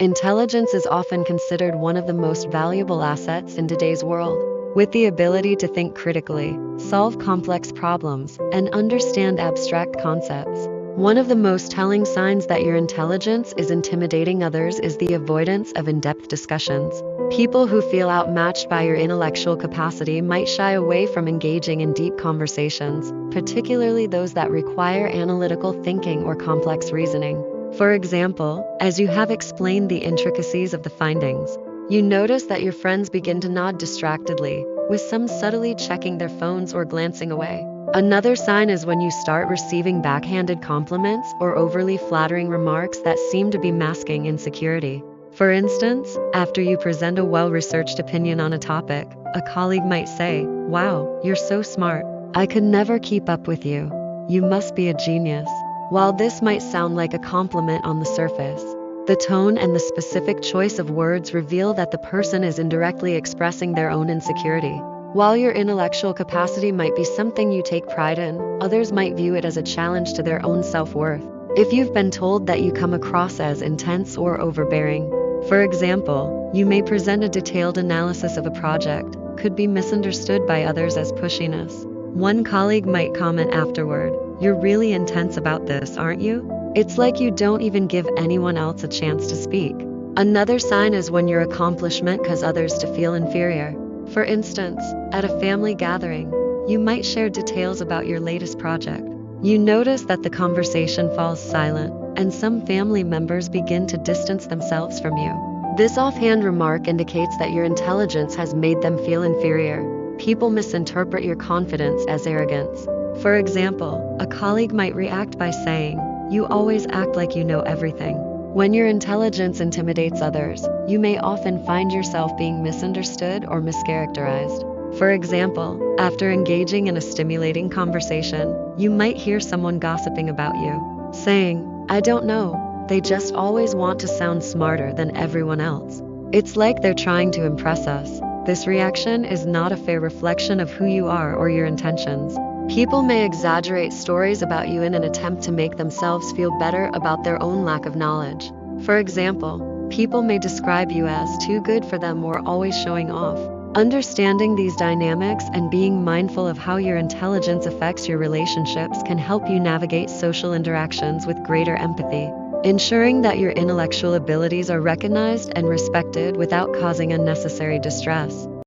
Intelligence is often considered one of the most valuable assets in today's world. With the ability to think critically, solve complex problems, and understand abstract concepts. One of the most telling signs that your intelligence is intimidating others is the avoidance of in-depth discussions. People who feel outmatched by your intellectual capacity might shy away from engaging in deep conversations, particularly those that require analytical thinking or complex reasoning. For example, as you have explained the intricacies of the findings, you notice that your friends begin to nod distractedly, with some subtly checking their phones or glancing away. Another sign is when you start receiving backhanded compliments or overly flattering remarks that seem to be masking insecurity. For instance, after you present a well-researched opinion on a topic, a colleague might say, "Wow, you're so smart. I could never keep up with you. You must be a genius." While this might sound like a compliment on the surface, the tone and the specific choice of words reveal that the person is indirectly expressing their own insecurity. While your intellectual capacity might be something you take pride in, others might view it as a challenge to their own self-worth. If you've been told that you come across as intense or overbearing, for example, you may present a detailed analysis of a project, could be misunderstood by others as pushiness. One colleague might comment afterward, "You're really intense about this, aren't you? It's like you don't even give anyone else a chance to speak." Another sign is when your accomplishment causes others to feel inferior. For instance, at a family gathering, you might share details about your latest project. You notice that the conversation falls silent, and some family members begin to distance themselves from you. This offhand remark indicates that your intelligence has made them feel inferior. People misinterpret your confidence as arrogance. For example, a colleague might react by saying, "You always act like you know everything." When your intelligence intimidates others, you may often find yourself being misunderstood or mischaracterized. For example, after engaging in a stimulating conversation, you might hear someone gossiping about you, saying, "I don't know, they just always want to sound smarter than everyone else. It's like they're trying to impress us." This reaction is not a fair reflection of who you are or your intentions. People may exaggerate stories about you in an attempt to make themselves feel better about their own lack of knowledge. For example, people may describe you as too good for them or always showing off. Understanding these dynamics and being mindful of how your intelligence affects your relationships can help you navigate social interactions with greater empathy, ensuring that your intellectual abilities are recognized and respected without causing unnecessary distress.